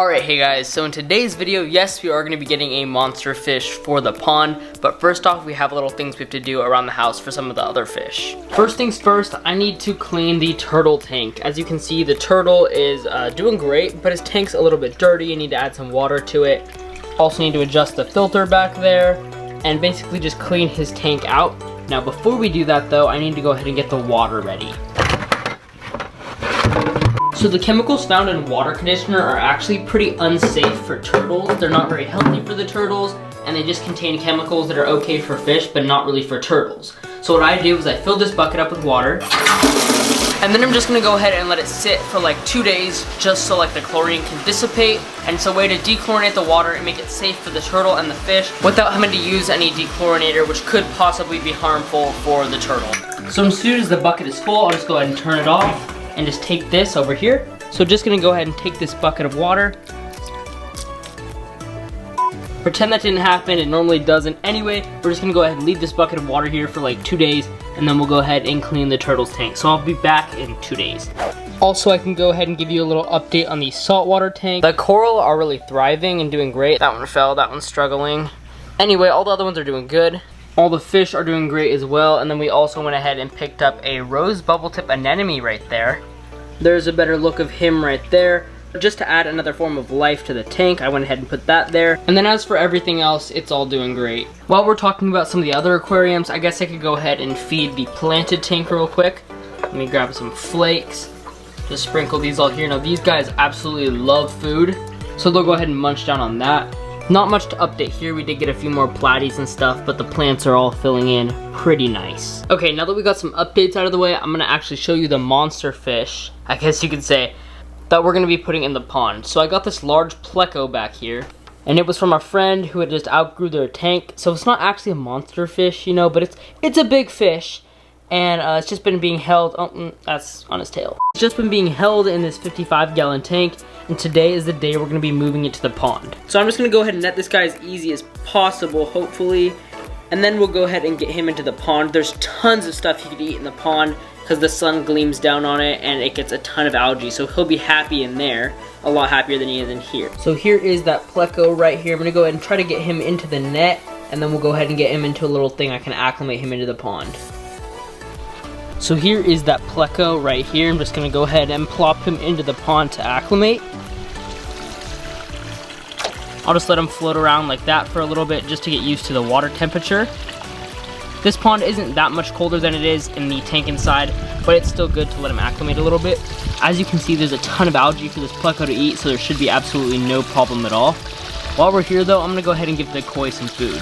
Alright, hey guys, so in today's video, yes, we are going to be getting a monster fish for the pond, but first off, we have little things we have to do around the house for some of the other fish. First things first, I need to clean the turtle tank. As you can see, the turtle is doing great, but his tank's a little bit dirty. I need to add some water to it. Also need to adjust the filter back there, and basically just clean his tank out. Now before we do that though, I need to go ahead and get the water ready. So the chemicals found in water conditioner are actually pretty unsafe for turtles. They're not very healthy for the turtles, and they just contain chemicals that are okay for fish, but not really for turtles. So what I do is I fill this bucket up with water, and then I'm just gonna go ahead and let it sit for like 2 days, just so like the chlorine can dissipate. And it's a way to dechlorinate the water and make it safe for the turtle and the fish without having to use any dechlorinator, which could possibly be harmful for the turtle. So as soon as the bucket is full, I'll just go ahead and turn it off and just take this over here. So just gonna go ahead and take this bucket of water. Pretend that didn't happen, it normally doesn't. Anyway, we're just gonna go ahead and leave this bucket of water here for like 2 days, and then we'll go ahead and clean the turtle's tank. So I'll be back in 2 days. Also, I can go ahead and give you a little update on the saltwater tank. The coral are really thriving and doing great. That one fell, that one's struggling. Anyway, all the other ones are doing good. All the fish are doing great as well, and then we also went ahead and picked up a rose bubble tip anemone right there. There's a better look of him right there. Just to add another form of life to the tank, I went ahead and put that there. And then as for everything else, it's all doing great. While we're talking about some of the other aquariums, I guess I could go ahead and feed the planted tank real quick. Let me grab some flakes. Just sprinkle these all here. Now these guys absolutely love food, so they'll go ahead and munch down on that. Not much to update here. We did get a few more platies and stuff, but the plants are all filling in pretty nice. Okay, now that we got some updates out of the way, I'm gonna actually show you the monster fish, I guess you could say, that we're gonna be putting in the pond. So I got this large Pleco back here, and it was from a friend who had just outgrew their tank. So it's not actually a monster fish, you know, but it's a big fish. And it's just been being held, that's on his tail. It's just been being held in this 55-gallon tank, and today is the day we're gonna be moving it to the pond. So I'm just gonna go ahead and net this guy as easy as possible, hopefully, and then we'll go ahead and get him into the pond. There's tons of stuff he could eat in the pond because the sun gleams down on it and it gets a ton of algae, so he'll be happy in there, a lot happier than he is in here. So here is that Pleco right here. I'm gonna go ahead and try to get him into the net, and then we'll go ahead and get him into a little thing I can acclimate him into the pond. So here is that Pleco right here. I'm just gonna go ahead and plop him into the pond to acclimate. I'll just let him float around like that for a little bit just to get used to the water temperature. This pond isn't that much colder than it is in the tank inside, but it's still good to let him acclimate a little bit. As you can see, there's a ton of algae for this Pleco to eat, so there should be absolutely no problem at all. While we're here though, I'm gonna go ahead and give the koi some food.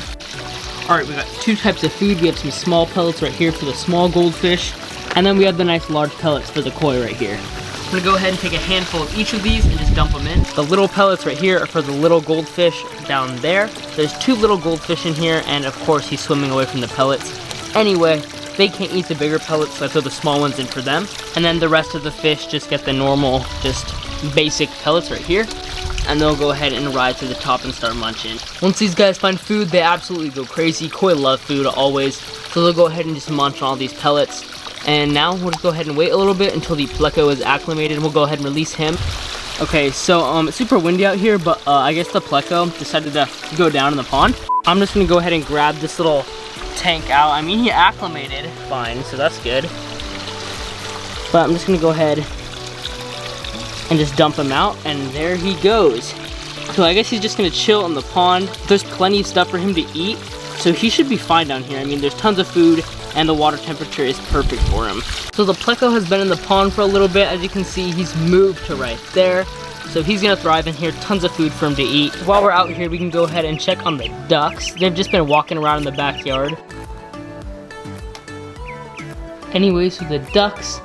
Alright, we got 2 types of food. We have some small pellets right here for the small goldfish, and then we have the nice large pellets for the koi right here. I'm gonna go ahead and take a handful of each of these and just dump them in. The little pellets right here are for the little goldfish down there. There's 2 little goldfish in here, and of course he's swimming away from the pellets. Anyway, they can't eat the bigger pellets, so I throw the small ones in for them. And then the rest of the fish just get the normal, just basic pellets right here. And they'll go ahead and rise to the top and start munching. Once these guys find food, they absolutely go crazy. Koi love food always, so they'll go ahead and just munch on all these pellets. And now we'll just go ahead and wait a little bit until the Pleco is acclimated, and we'll go ahead and release him. Okay, so it's super windy out here, but I guess the Pleco decided to go down in the pond. I'm just gonna go ahead and grab this little tank out. I mean, he acclimated fine, so that's good. But I'm just gonna go ahead and just dump him out, and there he goes. So I guess he's just gonna chill in the pond. There's plenty of stuff for him to eat, so he should be fine down here. I mean, there's tons of food, and the water temperature is perfect for him. So the Pleco has been in the pond for a little bit. As you can see, he's moved to right there. So he's gonna thrive in here, tons of food for him to eat. While we're out here, we can go ahead and check on the ducks. They've just been walking around in the backyard. Anyway, so the ducks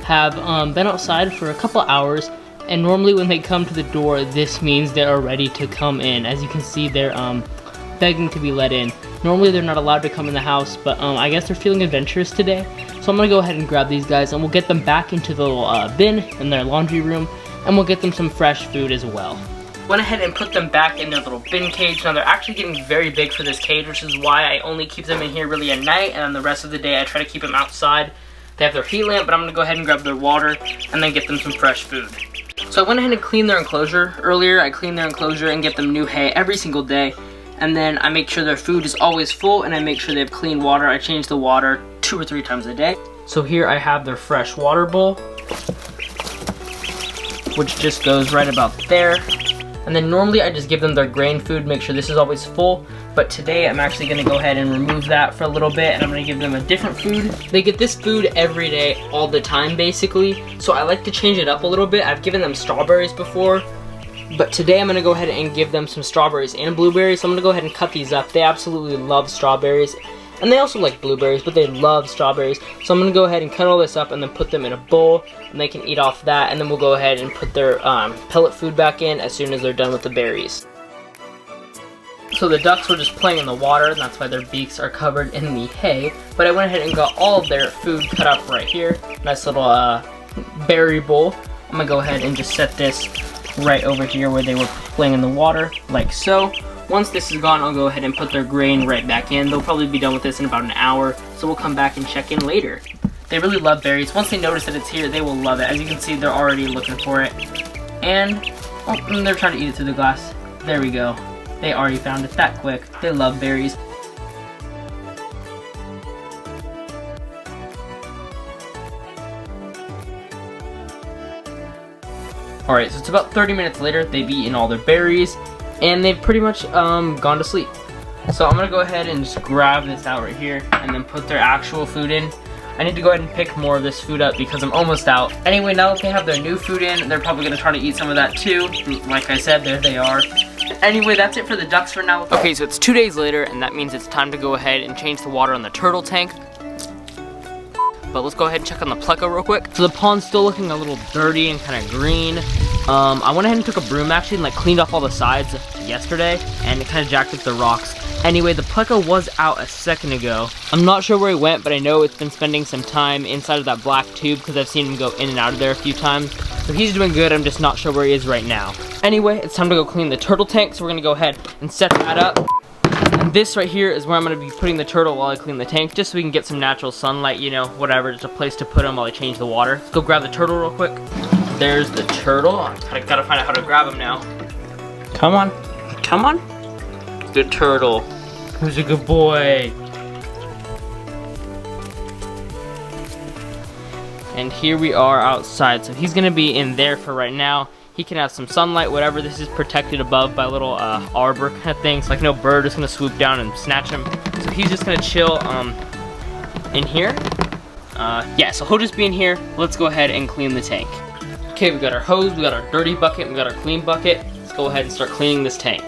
have been outside for a couple hours, and normally when they come to the door, this means they are ready to come in. As you can see, they're begging to be let in. Normally they're not allowed to come in the house, but I guess they're feeling adventurous today. So I'm gonna go ahead and grab these guys, and we'll get them back into the little bin in their laundry room, and we'll get them some fresh food as well. Went ahead and put them back in their little bin cage. Now they're actually getting very big for this cage, which is why I only keep them in here really at night, and then the rest of the day I try to keep them outside. They have their heat lamp, but I'm gonna go ahead and grab their water and then get them some fresh food. So So I went ahead and cleaned their enclosure earlier. I cleaned their enclosure and get them new hay every single day. And then I make sure their food is always full, and I make sure they have clean water. I change the water 2 or 3 times a day. So here I have their fresh water bowl, which just goes right about there. And then normally I just give them their grain food, make sure this is always full. But today I'm actually gonna go ahead and remove that for a little bit, and I'm gonna give them a different food. They get this food every day, all the time basically. So I like to change it up a little bit. I've given them strawberries before, but today I'm gonna go ahead and give them some strawberries and blueberries. So I'm gonna go ahead and cut these up. They absolutely love strawberries. And they also like blueberries, but they love strawberries. So I'm gonna go ahead and cut all this up and then put them in a bowl, and they can eat off that. And then we'll go ahead and put their pellet food back in as soon as they're done with the berries. So the ducks were just playing in the water, and that's why their beaks are covered in the hay. But I went ahead and got all of their food cut up right here. Nice little berry bowl. I'm gonna go ahead and just set this right over here where they were playing in the water, like so. Once this is gone, I'll go ahead and put their grain right back in. They'll probably be done with this in about an hour, so we'll come back and check in later. They really love berries. Once they notice that it's here, they will love it. As you can see, they're already looking for it. And, oh, they're trying to eat it through the glass. There we go. They already found it that quick. They love berries. Alright, so it's about 30 minutes later. They've eaten all their berries, and they've pretty much gone to sleep. So I'm gonna go ahead and just grab this out right here and then put their actual food in. I need to go ahead and pick more of this food up because I'm almost out. Anyway, now that they have their new food in, they're probably gonna try to eat some of that too. Like I said, there they are. Anyway, that's it for the ducks for now. Okay, so it's 2 days later, and that means it's time to go ahead and change the water on the turtle tank. But let's go ahead and check on the Pleco real quick. So the pond's still looking a little dirty and kind of green. I went ahead and took a broom actually and like cleaned off all the sides yesterday, and it kind of jacked up the rocks. Anyway, the Pleco was out a second ago. I'm not sure where he went, but I know it's been spending some time inside of that black tube because I've seen him go in and out of there a few times. So he's doing good, I'm just not sure where he is right now. Anyway, it's time to go clean the turtle tank, so we're gonna go ahead and set that up. And this right here is where I'm gonna be putting the turtle while I clean the tank, just so we can get some natural sunlight, you know, whatever, just a place to put him while I change the water. Let's go grab the turtle real quick. There's the turtle. I gotta find out how to grab him now. Come on, come on. Good turtle. Who's a good boy? And here we are outside, so he's gonna be in there for right now. He can have some sunlight, whatever. This is protected above by a little arbor kind of thing, so like no bird is gonna swoop down and snatch him. So he's just gonna chill in here. Yeah, so he'll just be in here. Let's go ahead and clean the tank. Okay, we got our hose, we got our dirty bucket, we got our clean bucket. Let's go ahead and start cleaning this tank.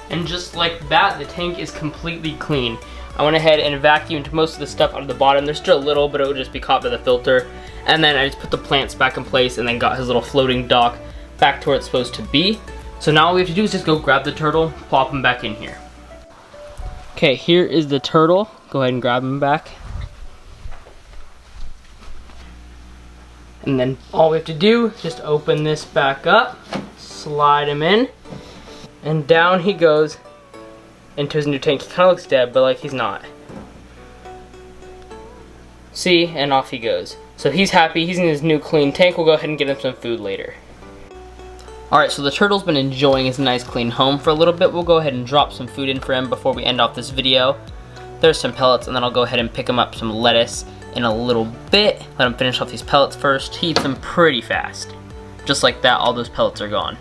And just like that, the tank is completely clean. I went ahead and vacuumed most of the stuff out of the bottom. There's still a little, but it would just be caught by the filter. And then I just put the plants back in place and then got his little floating dock back to where it's supposed to be. So now all we have to do is just go grab the turtle, plop him back in here. Okay, here is the turtle. Go ahead and grab him back. And then all we have to do is just open this back up, slide him in, and down he goes into his new tank. He kind of looks dead, but like he's not. See, and off he goes. So he's happy, he's in his new clean tank. We'll go ahead and get him some food later. Alright, so the turtle's been enjoying his nice clean home for a little bit. We'll go ahead and drop some food in for him before we end off this video. There's some pellets, and then I'll go ahead and pick him up some lettuce in a little bit. Let him finish off these pellets first. He eats them pretty fast. Just like that, all those pellets are gone.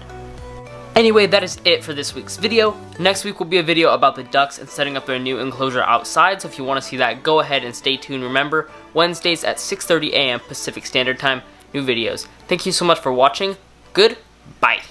Anyway, that is it for this week's video. Next week will be a video about the ducks and setting up their new enclosure outside, so if you want to see that, go ahead and stay tuned. Remember, Wednesdays at 6:30 a.m. Pacific Standard Time, new videos. Thank you so much for watching. Goodbye.